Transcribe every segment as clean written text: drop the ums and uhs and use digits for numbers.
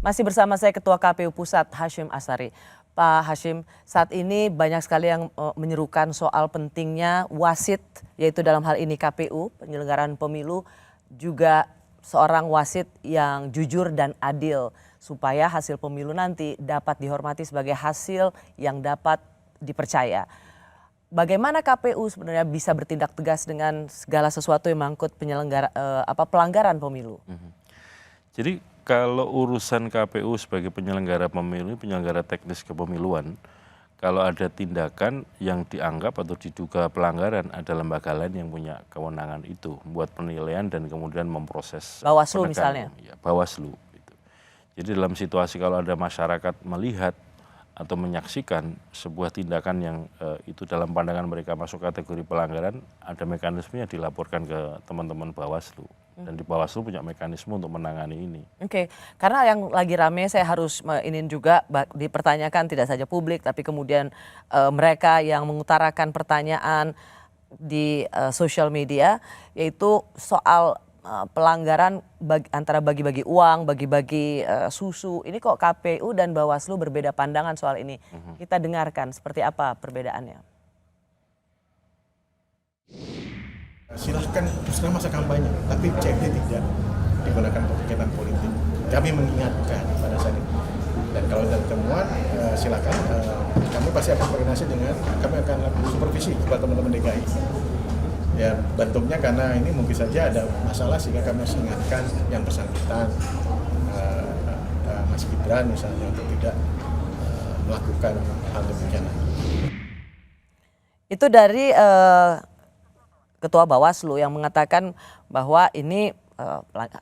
Masih bersama saya Ketua KPU Pusat Hasyim Asyari. Pak Hasyim, saat ini banyak sekali yang menyerukan soal pentingnya wasit, yaitu dalam hal ini KPU, penyelenggaraan pemilu, juga seorang wasit yang jujur dan adil, supaya hasil pemilu nanti dapat dihormati sebagai hasil yang dapat dipercaya. Bagaimana KPU sebenarnya bisa bertindak tegas dengan segala sesuatu yang mengangkut pelanggaran pemilu? Jadi kalau urusan KPU sebagai penyelenggara pemilu, penyelenggara teknis kepemiluan, kalau ada tindakan yang dianggap atau diduga pelanggaran, ada lembaga lain yang punya kewenangan itu, buat penilaian dan kemudian memproses. Bawaslu misalnya? Ya, Bawaslu. Gitu. Jadi dalam situasi kalau ada masyarakat melihat atau menyaksikan sebuah tindakan yang itu dalam pandangan mereka masuk kategori pelanggaran, ada mekanismenya dilaporkan ke teman-teman Bawaslu. Dan di Bawaslu punya mekanisme untuk menangani ini. Oke, karena yang lagi rame saya harus ingin juga dipertanyakan tidak saja publik, tapi kemudian mereka yang mengutarakan pertanyaan di sosial media, yaitu soal pelanggaran antara bagi-bagi uang, bagi-bagi susu. Ini kok KPU dan Bawaslu berbeda pandangan soal ini. Kita dengarkan seperti apa perbedaannya. Silahkan setelah masa kampanye, tapi CFD tidak digunakan untuk kegiatan politik. Kami mengingatkan pada saat itu. Dan kalau ada temuan, silakan kami pasti akan koordinasi dengan, kami akan lakukan supervisi kepada teman-teman DKI. Ya, bentuknya karena ini mungkin saja ada masalah sehingga kami harus ingatkan yang bersangkutan, Mas Gibran misalnya, untuk tidak melakukan hal demikian. Itu dari Ketua Bawaslu yang mengatakan bahwa ini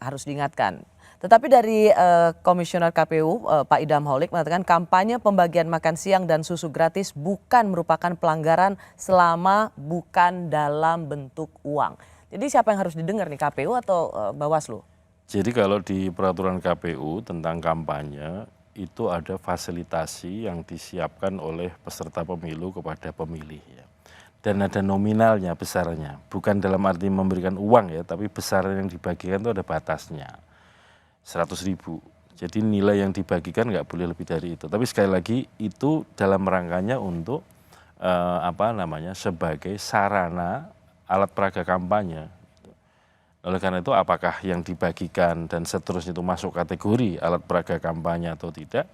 harus diingatkan. Tetapi dari Komisioner KPU Pak Idham Holik mengatakan kampanye pembagian makan siang dan susu gratis bukan merupakan pelanggaran selama bukan dalam bentuk uang. Jadi siapa yang harus didengar nih, KPU atau Bawaslu? Jadi kalau di peraturan KPU tentang kampanye itu ada fasilitasi yang disiapkan oleh peserta pemilu kepada pemilih ya. Dan ada nominalnya, besarnya. Bukan dalam arti memberikan uang ya, tapi besar yang dibagikan itu ada batasnya. 100.000. Jadi nilai yang dibagikan nggak boleh lebih dari itu. Tapi sekali lagi itu dalam rangkanya untuk sebagai sarana alat peraga kampanye. Oleh karena itu apakah yang dibagikan dan seterusnya itu masuk kategori alat peraga kampanye atau tidak,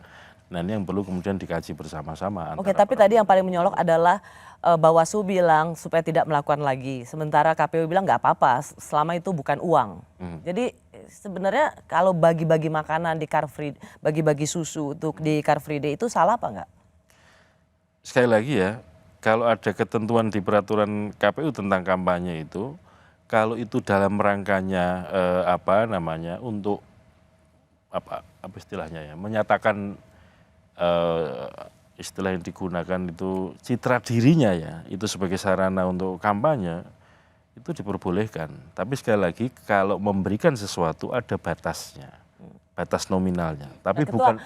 nah ini yang perlu kemudian dikaji bersama-sama. Oke, tapi tadi yang paling menyolok adalah Bawaslu bilang supaya tidak melakukan lagi. Sementara KPU bilang nggak apa-apa selama itu bukan uang. Jadi sebenarnya kalau bagi-bagi makanan di Car Free, bagi-bagi susu untuk di Car Free Day itu salah apa nggak? Sekali lagi ya, kalau ada ketentuan di peraturan KPU tentang kampanye itu, kalau itu dalam rangkanya untuk apa istilahnya ya, menyatakan istilah yang digunakan itu citra dirinya ya, itu sebagai sarana untuk kampanye, itu diperbolehkan. Tapi sekali lagi kalau memberikan sesuatu ada batasnya, batas nominalnya. Tapi Ketua,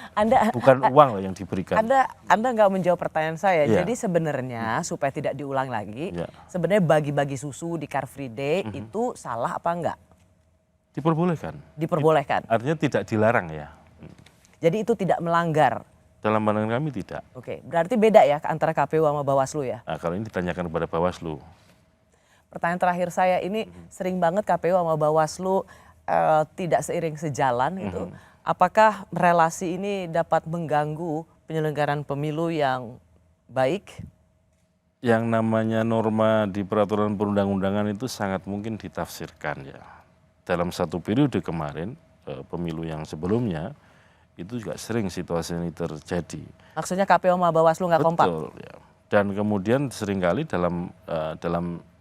bukan uang loh yang diberikan. Anda nggak menjawab pertanyaan saya. Ya. Jadi sebenarnya supaya tidak diulang lagi, sebenarnya bagi-bagi susu di Car Free Day itu salah apa enggak? Diperbolehkan. Diperbolehkan. Artinya tidak dilarang ya. Jadi itu tidak melanggar. Dalam pandangan kami tidak. Oke, berarti beda ya antara KPU sama Bawaslu ya? Nah, kalau ini ditanyakan kepada Bawaslu. Pertanyaan terakhir saya, ini sering banget KPU sama Bawaslu tidak seiring sejalan itu. Apakah relasi ini dapat mengganggu penyelenggaraan pemilu yang baik? Yang namanya norma di peraturan perundang-undangan itu sangat mungkin ditafsirkan ya. Dalam satu periode kemarin, pemilu yang sebelumnya, itu juga sering situasi ini terjadi. Maksudnya KPU sama Bawaslu nggak kompak? Betul ya. Dan kemudian seringkali dalam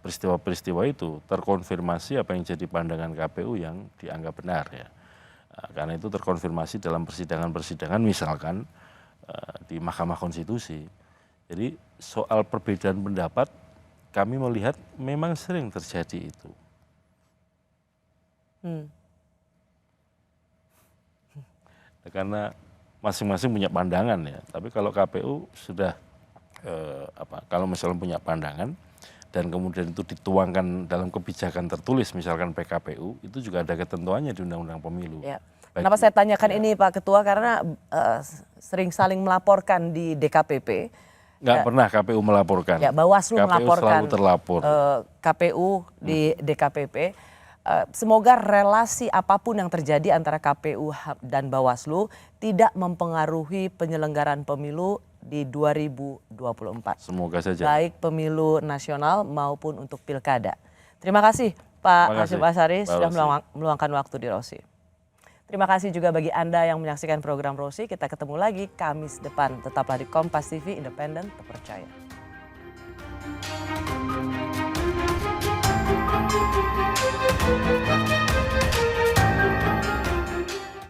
peristiwa-peristiwa itu terkonfirmasi apa yang jadi pandangan KPU yang dianggap benar ya. Karena itu terkonfirmasi dalam persidangan-persidangan misalkan di Mahkamah Konstitusi. Jadi soal perbedaan pendapat kami melihat memang sering terjadi itu. Karena masing-masing punya pandangan ya. Tapi kalau KPU sudah kalau misalnya punya pandangan dan kemudian itu dituangkan dalam kebijakan tertulis misalkan PKPU, itu juga ada ketentuannya di Undang-Undang Pemilu. Ya. Kenapa saya tanyakan ini Pak Ketua, karena sering saling melaporkan di DKPP. Nggak pernah KPU melaporkan. Ya, Bawaslu KPU melaporkan selalu terlapor. KPU di DKPP. Semoga relasi apapun yang terjadi antara KPU dan Bawaslu tidak mempengaruhi penyelenggaraan pemilu di 2024. Semoga saja. Baik pemilu nasional maupun untuk pilkada. Terima kasih Pak Hasyim Asyari sudah meluangkan waktu di Rosi. Terima kasih juga bagi Anda yang menyaksikan program Rosi. Kita ketemu lagi Kamis depan. Tetaplah di Kompas TV, independen, terpercaya.